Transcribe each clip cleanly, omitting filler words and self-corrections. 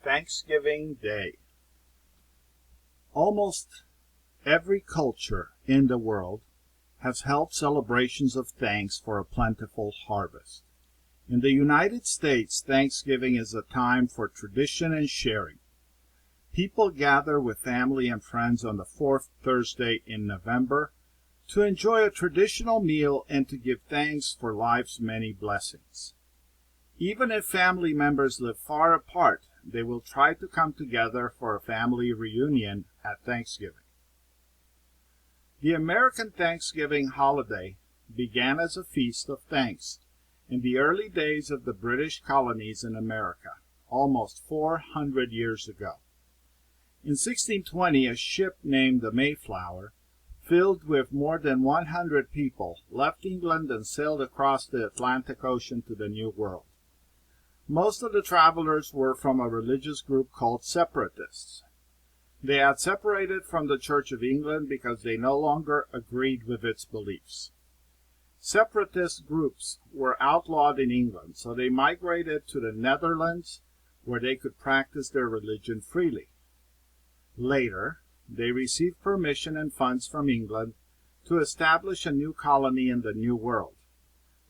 Thanksgiving Day. Almost every culture in the world has held celebrations of thanks for a plentiful harvest. In the United States, Thanksgiving is a time for tradition and sharing. People gather with family and friends on the fourth Thursday in November to enjoy a traditional meal and to give thanks for life's many blessings. Even if family members live far apart, they will try to come together for a family reunion at Thanksgiving. The American Thanksgiving holiday began as a feast of thanks in the early days of the British colonies in America, almost 400 years ago. In 1620, a ship named the Mayflower, filled with more than 100 people, left England and sailed across the Atlantic Ocean to the New World. Most of the travelers were from a religious group called Separatists. They had separated from the Church of England because they no longer agreed with its beliefs. Separatist groups were outlawed in England, so they migrated to the Netherlands, where they could practice their religion freely. Later, they received permission and funds from England to establish a new colony in the New World.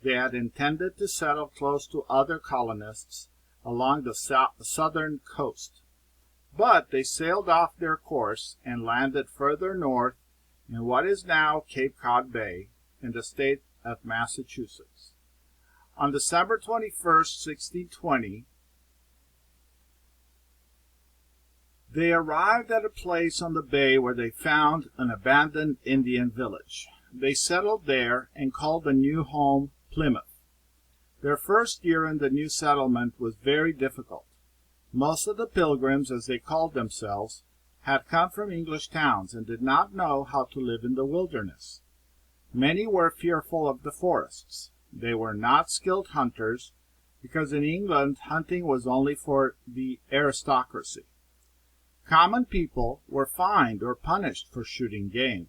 They had intended to settle close to other colonists along the southern coast, but they sailed off their course and landed further north in what is now Cape Cod Bay in the state of Massachusetts. On December 21st, 1620, they arrived at a place on the bay where they found an abandoned Indian village. They settled there and called the new home Plymouth. Their first year in the new settlement was very difficult. Most of the pilgrims, as they called themselves, had come from English towns and did not know how to live in the wilderness. Many were fearful of the forests. They were not skilled hunters, because in England hunting was only for the aristocracy. Common people were fined or punished for shooting game.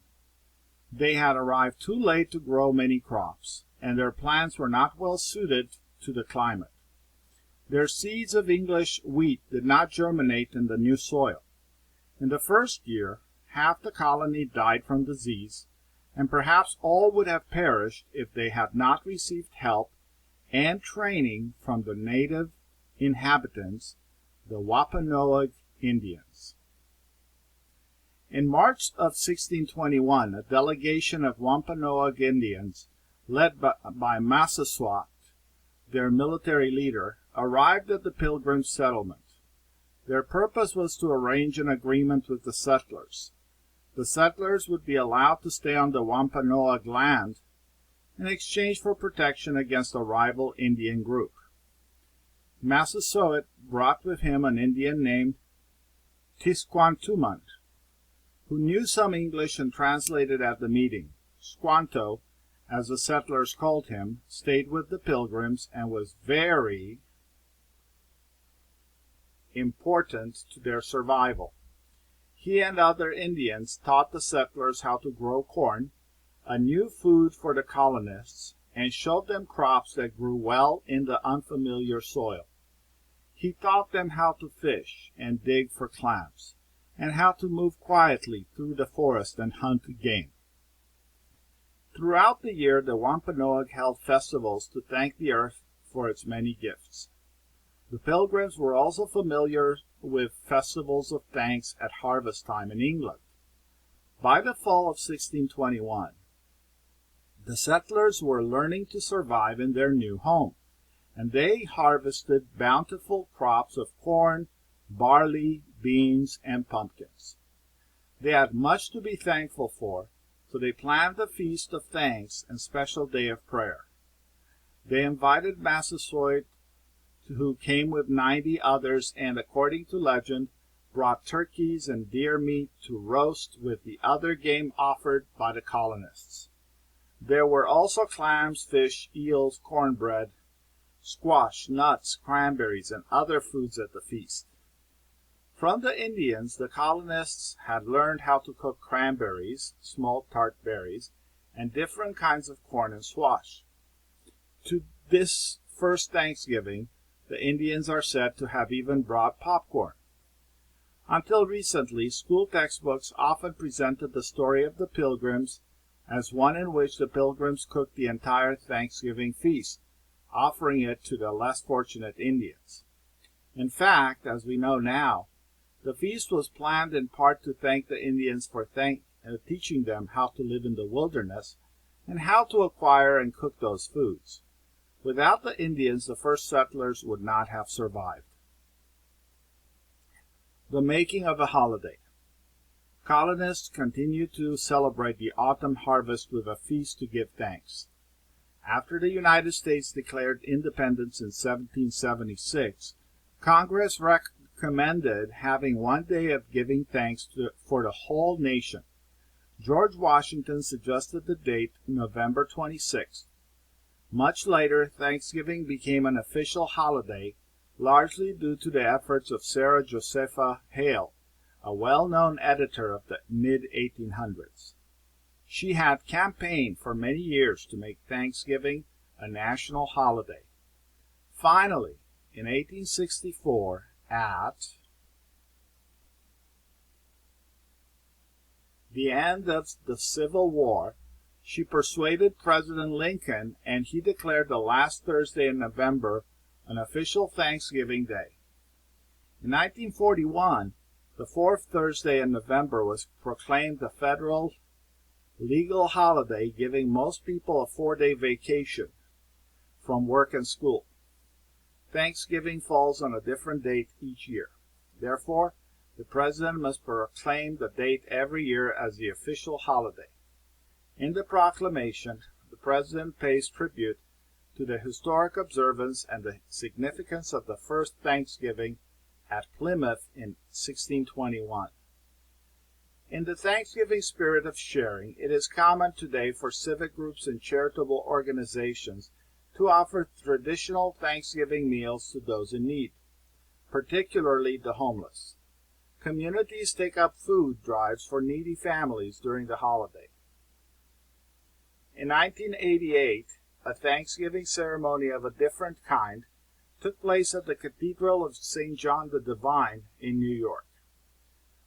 They had arrived too late to grow many crops, and their plants were not well suited to the climate. Their seeds of English wheat did not germinate in the new soil. In the first year, half the colony died from disease, and perhaps all would have perished if they had not received help and training from the native inhabitants, the Wampanoag Indians. In March of 1621, a delegation of Wampanoag Indians, led by Massasoit, their military leader, arrived at the Pilgrim settlement. Their purpose was to arrange an agreement with the settlers. The settlers would be allowed to stay on the Wampanoag land in exchange for protection against a rival Indian group. Massasoit brought with him an Indian named Tisquantumont, who knew some English and translated at the meeting. Squanto, as the settlers called him, stayed with the Pilgrims and was very important to their survival. He and other Indians taught the settlers how to grow corn, a new food for the colonists, and showed them crops that grew well in the unfamiliar soil. He taught them how to fish and dig for clams, and how to move quietly through the forest and hunt game. Throughout the year, the Wampanoag held festivals to thank the earth for its many gifts. The Pilgrims were also familiar with festivals of thanks at harvest time in England. By the fall of 1621, the settlers were learning to survive in their new home, and they harvested bountiful crops of corn, barley, beans, and pumpkins. They had much to be thankful for, so they planned a feast of thanks and special day of prayer. They invited Massasoit, who came with 90 others and, according to legend, brought turkeys and deer meat to roast with the other game offered by the colonists. There were also clams, fish, eels, cornbread, squash, nuts, cranberries, and other foods at the feast. From the Indians, the colonists had learned how to cook cranberries, small tart berries, and different kinds of corn and squash. To this first Thanksgiving, the Indians are said to have even brought popcorn. Until recently, school textbooks often presented the story of the Pilgrims as one in which the Pilgrims cooked the entire Thanksgiving feast, offering it to the less fortunate Indians. In fact, as we know now, the feast was planned in part to thank the Indians for teaching them how to live in the wilderness and how to acquire and cook those foods. Without the Indians, the first settlers would not have survived. The making of a holiday. Colonists continued to celebrate the autumn harvest with a feast to give thanks. After the United States declared independence in 1776, Congress recommended having one day of giving thanks for the whole nation. George Washington suggested the date November 26th. Much later, Thanksgiving became an official holiday, largely due to the efforts of Sarah Josepha Hale, a well-known editor of the mid-1800s. She had campaigned for many years to make Thanksgiving a national holiday. Finally, in 1864, at the end of the Civil War, she persuaded President Lincoln, and he declared the last Thursday in November an official Thanksgiving Day. In 1941, the fourth Thursday in November was proclaimed a federal legal holiday, giving most people a 4-day vacation from work and school. Thanksgiving falls on a different date each year. Therefore, the president must proclaim the date every year as the official holiday. In the proclamation, the president pays tribute to the historic observance and the significance of the first Thanksgiving at Plymouth in 1621. In the Thanksgiving spirit of sharing, it is common today for civic groups and charitable organizations to offer traditional Thanksgiving meals to those in need, particularly the homeless. Communities take up food drives for needy families during the holiday. In 1988, a Thanksgiving ceremony of a different kind took place at the Cathedral of St. John the Divine in New York.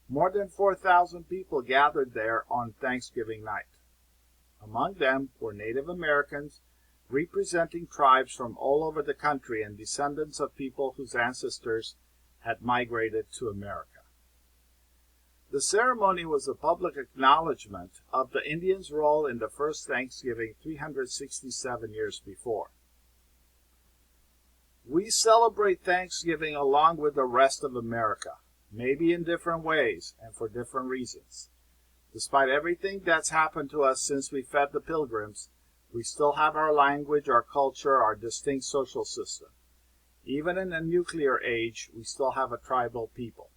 More than 4,000 people gathered there on Thanksgiving night. Among them were Native Americans representing tribes from all over the country and descendants of people whose ancestors had migrated to America. The ceremony was a public acknowledgment of the Indians' role in the first Thanksgiving 367 years before. We celebrate Thanksgiving along with the rest of America, maybe in different ways and for different reasons. Despite everything that's happened to us since we fed the Pilgrims, we still have our language, our culture, our distinct social system. Even in a nuclear age, we still have a tribal people.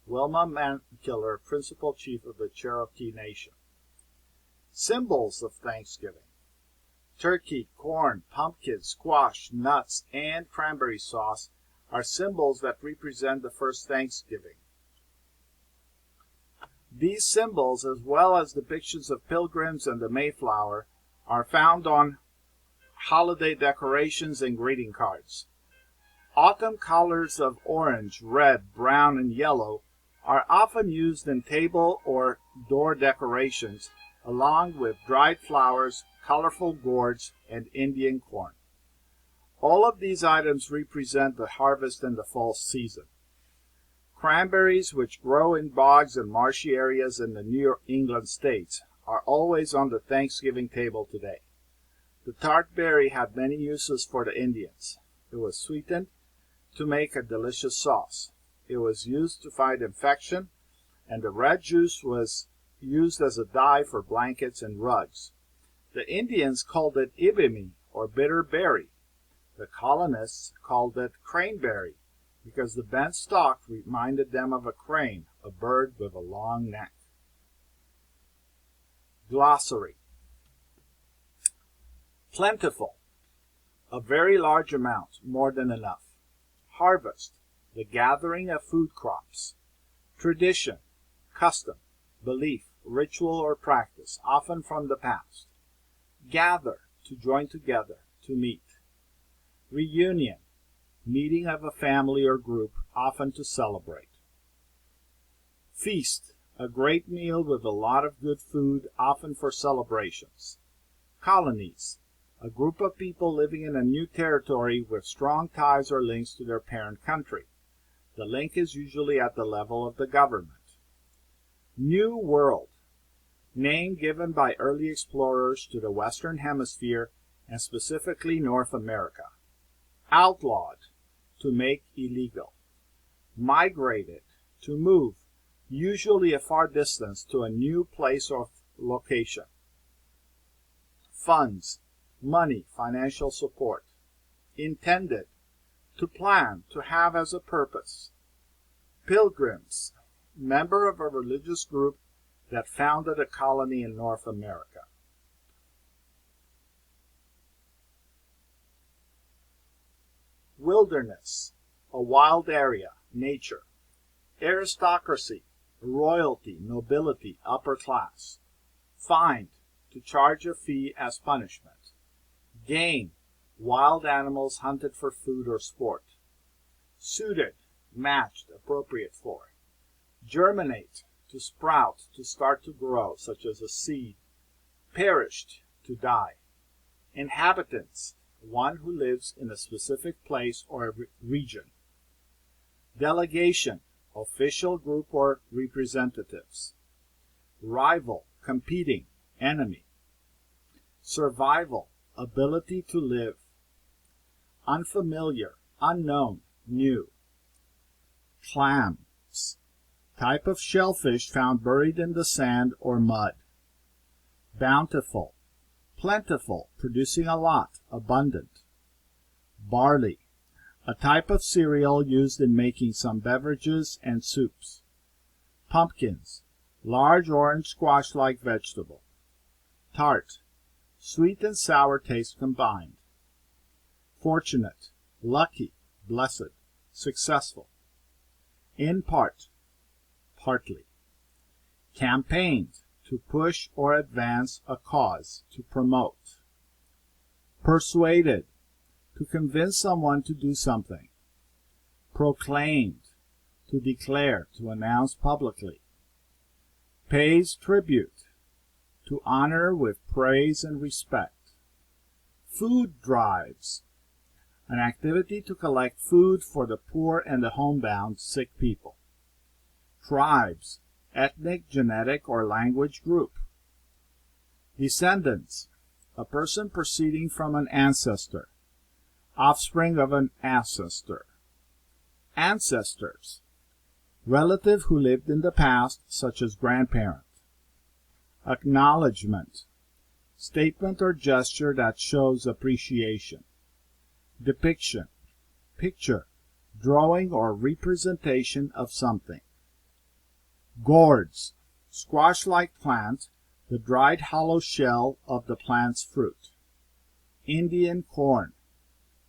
Wilma Mankiller, Principal Chief of the Cherokee Nation. Symbols of Thanksgiving: turkey, corn, pumpkin, squash, nuts, and cranberry sauce are symbols that represent the first Thanksgiving. These symbols, as well as depictions of pilgrims and the Mayflower, are found on holiday decorations and greeting cards. Autumn colors of orange, red, brown, and yellow are often used in table or door decorations, along with dried flowers, colorful gourds, and Indian corn. All of these items represent the harvest in the fall season. Cranberries, which grow in bogs and marshy areas in the New England states, are always on the Thanksgiving table today. The tart berry had many uses for the Indians. It was sweetened to make a delicious sauce. It was used to fight infection, and the red juice was used as a dye for blankets and rugs. The Indians called it ibimi, or bitter berry. The colonists called it craneberry, because the bent stalk reminded them of a crane, a bird with a long neck. Glossary. Plentiful, a very large amount, more than enough. Harvest, the gathering of food crops. Tradition, custom, belief, ritual, or practice, often from the past. Gather, to join together, to meet. Reunion, meeting of a family or group, often to celebrate. Feast, a great meal with a lot of good food, often for celebrations. Colonies, a group of people living in a new territory with strong ties or links to their parent country. The link is usually at the level of the government. New World, name given by early explorers to the Western Hemisphere and specifically North America. Outlawed, to make illegal. Migrated, to move, usually a far distance to a new place or location. Funds, money, financial support. Intended, to plan, to have as a purpose. Pilgrims, member of a religious group that founded a colony in North America. Wilderness, a wild area, nature. Aristocracy, royalty, nobility, upper class. Fined, to charge a fee as punishment. Game, wild animals hunted for food or sport. Suited, matched, appropriate for. Germinate, to sprout, to start to grow, such as a seed. Perished, to die. Inhabitants, one who lives in a specific place or region. Delegation, official group or representatives. Rival, competing, enemy. Survival, ability to live. Unfamiliar, unknown, new. Clams, type of shellfish found buried in the sand or mud. Bountiful, plentiful, producing a lot, abundant. Barley, a type of cereal used in making some beverages and soups. Pumpkins, large orange squash-like vegetable. Tart, sweet and sour taste combined. Fortunate, lucky, blessed, successful. In part, partly. Campaigned, to push or advance a cause, to promote. Persuaded, to convince someone to do something. Proclaimed, to declare, to announce publicly. Pays tribute, to honor with praise and respect. Food drives, an activity to collect food for the poor and the homebound sick people. Tribes, ethnic, genetic, or language group. Descendants, a person proceeding from an ancestor. Offspring of an ancestor. Ancestors, relative who lived in the past, such as grandparent. Acknowledgement, statement or gesture that shows appreciation. Depiction, picture, drawing or representation of something. Gourds, squash-like plant, the dried hollow shell of the plant's fruit. Indian corn,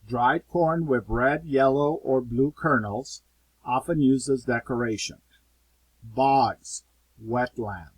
dried corn with red, yellow, or blue kernels, often used as decoration. Bogs, wetland.